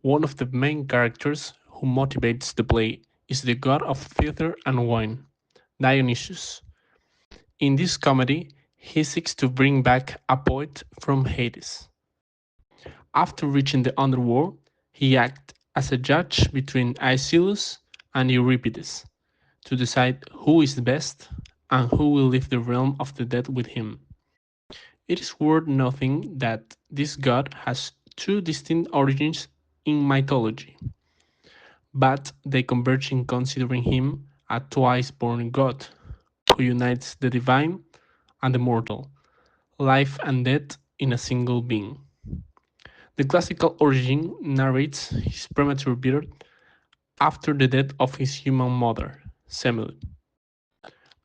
One of the main characters who motivates the play is the god of theater and wine, Dionysus. In this comedy, he seeks to bring back a poet from Hades. After reaching the underworld, he acts as a judge between Aeschylus and Euripides to decide who is the best and who will leave the realm of the dead with him. It is worth noting that this god has two distinct origins in mythology, but they converge in considering him a twice born god who unites the divine and the mortal, life and death in a single being. The classical origin narrates his premature birth after the death of his human mother, Semele,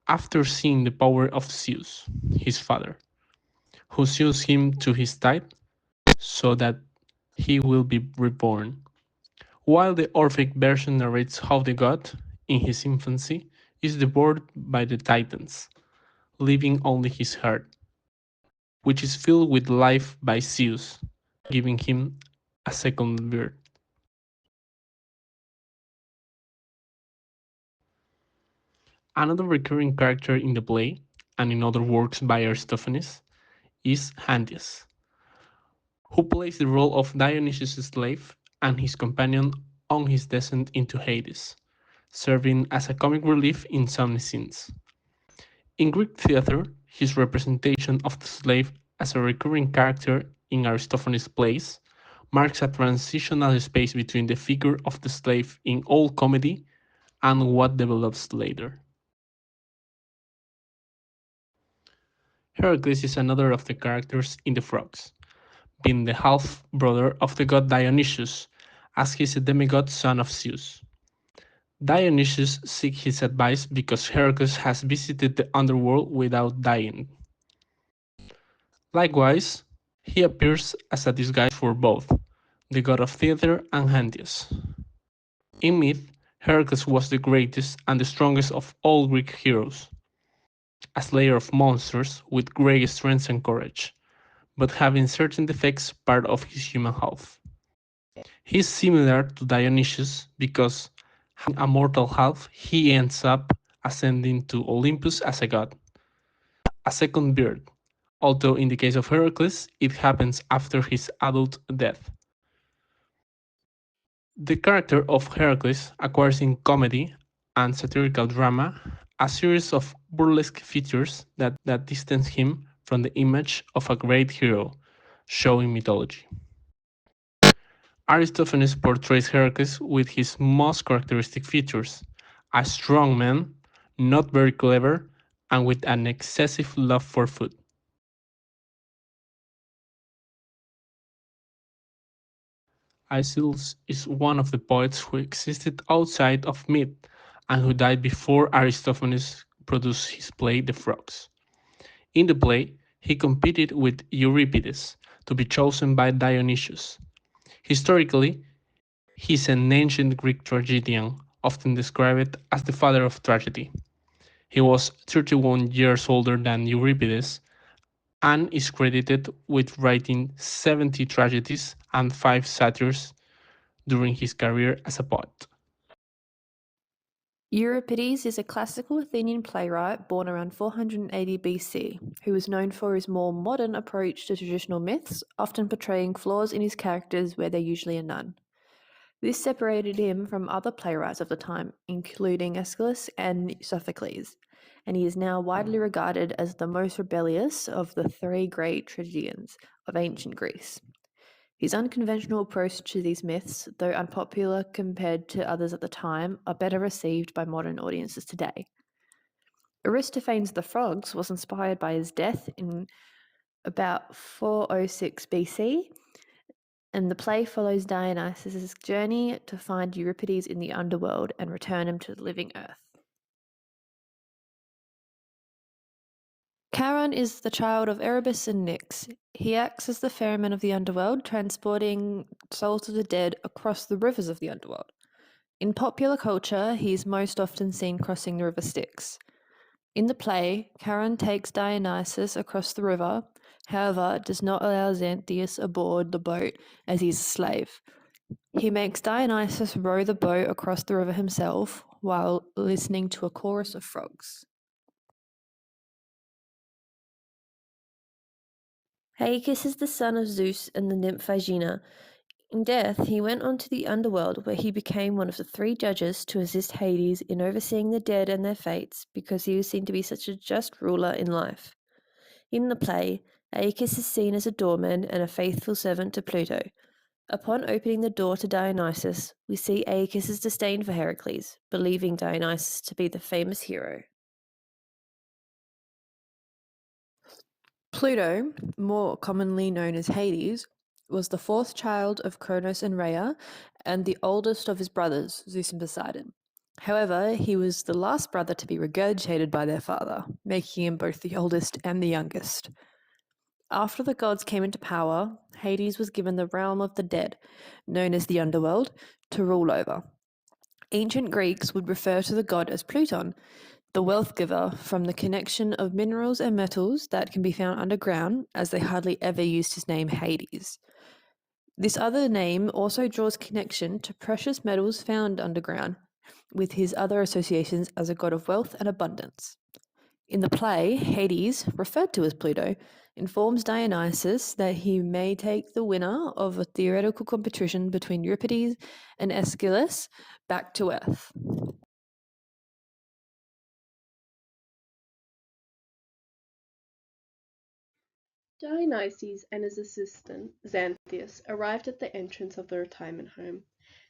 after seeing the power of Zeus, his father, who sues him to his tithe so that he will be reborn, while the Orphic version narrates how the god, in his infancy, is devoured by the Titans, leaving only his heart, which is filled with life by Zeus, giving him a second birth. Another recurring character in the play, and in other works by Aristophanes, is Hantias, who plays the role of Dionysus' slave and his companion on his descent into Hades, serving as a comic relief in some scenes. In Greek theatre, his representation of the slave as a recurring character in Aristophanes' plays marks a transitional space between the figure of the slave in old comedy and what develops later. Heracles is another of the characters in the Frogs, being the half-brother of the god Dionysus, as he is a demigod son of Zeus. Dionysus seeks his advice because Heracles has visited the underworld without dying. Likewise, he appears as a disguise for both the god of theatre and Hantias. In myth, Heracles was the greatest and the strongest of all Greek heroes, a slayer of monsters with great strength and courage, but having certain defects part of his human half. He is similar to Dionysus because, having a mortal half, he ends up ascending to Olympus as a god, a second birth, although in the case of Heracles, it happens after his adult death. The character of Heracles acquires in comedy and satirical drama a series of burlesque features that distance him from the image of a great hero shown in mythology. Aristophanes portrays Heracles with his most characteristic features: a strong man, not very clever, and with an excessive love for food. Aeschylus is one of the poets who existed outside of myth and who died before Aristophanes produced his play The Frogs. In the play, he competed with Euripides to be chosen by Dionysius. Historically, he is an ancient Greek tragedian, often described as the father of tragedy. He was 31 years older than Euripides and is credited with writing 70 tragedies and 5 satires during his career as a poet. Euripides is a classical Athenian playwright born around 480 BC, who was known for his more modern approach to traditional myths, often portraying flaws in his characters where there usually are none. This separated him from other playwrights of the time, including Aeschylus and Sophocles, and he is now widely regarded as the most rebellious of the three great tragedians of ancient Greece. His unconventional approach to these myths, though unpopular compared to others at the time, are better received by modern audiences today. Aristophanes' The Frogs was inspired by his death in about 406 BC, and the play follows Dionysus' journey to find Euripides in the underworld and return him to the living earth. Charon is the child of Erebus and Nyx. He acts as the ferryman of the underworld, transporting souls of the dead across the rivers of the underworld. In popular culture, he is most often seen crossing the river Styx. In the play, Charon takes Dionysus across the river, however, does not allow Xanthias aboard the boat as he is a slave. He makes Dionysus row the boat across the river himself while listening to a chorus of frogs. Aeacus is the son of Zeus and the nymph Aegina. In death, he went on to the underworld where he became one of the three judges to assist Hades in overseeing the dead and their fates because he was seen to be such a just ruler in life. In the play, Aeacus is seen as a doorman and a faithful servant to Pluto. Upon opening the door to Dionysus, we see Aeacus' disdain for Heracles, believing Dionysus to be the famous hero. Pluto, more commonly known as Hades, was the fourth child of Cronos and Rhea, and the oldest of his brothers, Zeus and Poseidon. However, he was the last brother to be regurgitated by their father, making him both the oldest and the youngest. After the gods came into power, Hades was given the realm of the dead, known as the underworld, to rule over. Ancient Greeks would refer to the god as Pluton, the wealth giver, from the connection of minerals and metals that can be found underground, as they hardly ever used his name Hades. This other name also draws connection to precious metals found underground, with his other associations as a god of wealth and abundance. In the play, Hades, referred to as Pluto, informs Dionysus that he may take the winner of a theoretical competition between Euripides and Aeschylus back to Earth. Dionysus and his assistant, Xanthias, arrived at the entrance of the retirement home,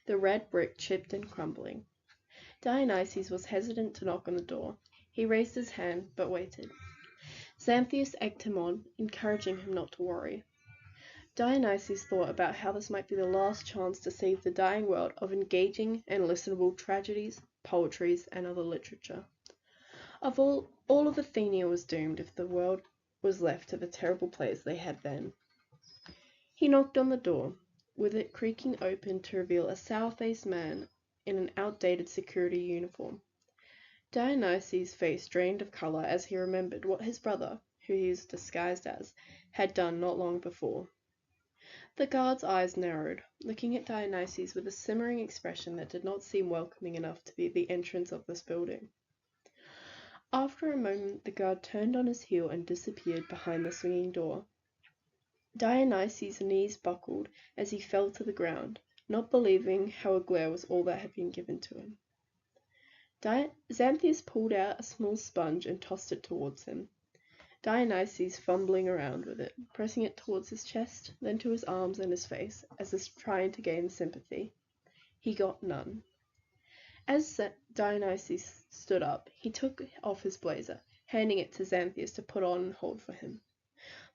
the red brick chipped and crumbling. Dionysus was hesitant to knock on the door. He raised his hand, but waited. Xanthias egged him on, encouraging him not to worry. Dionysus thought about how this might be the last chance to save the dying world of engaging and listenable tragedies, poetries, and other literature. Of all of Athenia was doomed if the world was left to the terrible place they had then. He knocked on the door, with it creaking open to reveal a sour-faced man in an outdated security uniform. Dionysus' face drained of color as he remembered what his brother, who he was disguised as, had done not long before. The guard's eyes narrowed, looking at Dionysus with a simmering expression that did not seem welcoming enough to be the entrance of this building. After a moment the guard turned on his heel and disappeared behind the swinging door. Dionysus' knees buckled as he fell to the ground, not believing how a glare was all that had been given to him. Xanthias pulled out a small sponge and tossed it towards him. Dionysus fumbling around with it, pressing it towards his chest, then to his arms and his face, as if trying to gain sympathy. He got none. As Dionysus stood up, he took off his blazer, handing it to Xanthias to put on and hold for him.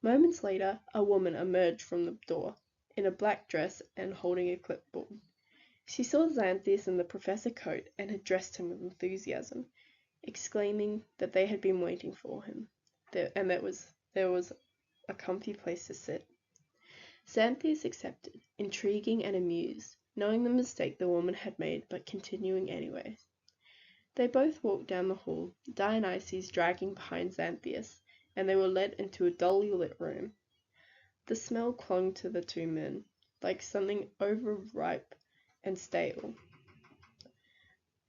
Moments later, a woman emerged from the door, in a black dress and holding a clipboard. She saw Xanthias in the professor coat and had dressed him with enthusiasm, exclaiming that they had been waiting for him, and that there was a comfy place to sit. Xanthias accepted, intriguing and amused, knowing the mistake the woman had made, but continuing anyway. They both walked down the hall, Dionysus dragging behind Xanthias, and they were led into a dully lit room. The smell clung to the two men, like something overripe and stale.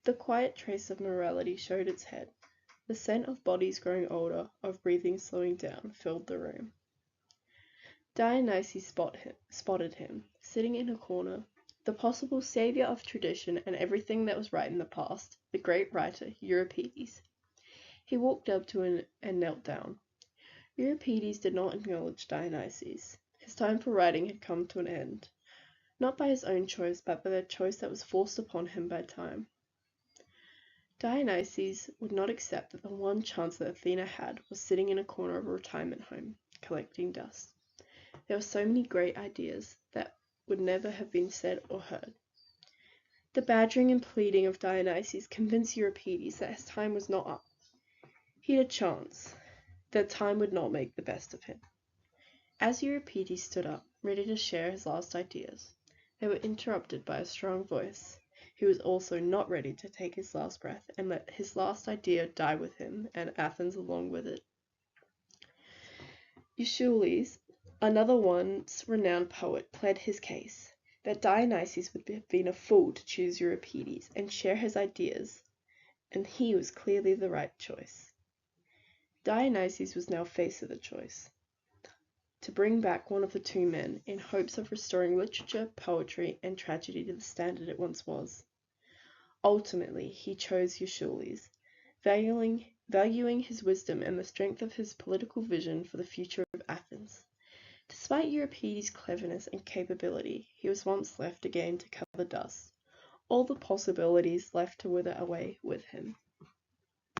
The quiet trace of morality showed its head. The scent of bodies growing older, of breathing slowing down, filled the room. Dionysus spotted him, sitting in a corner, the possible savior of tradition and everything that was right in the past, the great writer Euripides. He walked up to him and knelt down. Euripides did not acknowledge Dionysus. His time for writing had come to an end, not by his own choice, but by the choice that was forced upon him by time. Dionysus would not accept that the one chance that Athena had was sitting in a corner of a retirement home, collecting dust. There were so many great ideas that would never have been said or heard. The badgering and pleading of Dionysus convinced Euripides that his time was not up. He had a chance, that time would not make the best of him. As Euripides stood up, ready to share his last ideas, they were interrupted by a strong voice, who was also not ready to take his last breath and let his last idea die with him and Athens along with it. Euschylus, another once renowned poet, pled his case. that Dionysius would have been a fool to choose Euripides and share his ideas, and he was clearly the right choice. Dionysius was now faced with a choice: to bring back one of the two men in hopes of restoring literature, poetry, and tragedy to the standard it once was. Ultimately, he chose Euryalus, valuing his wisdom and the strength of his political vision for the future of Athens. Despite Euripides' cleverness and capability, he was once left again to cover dust, all the possibilities left to wither away with him.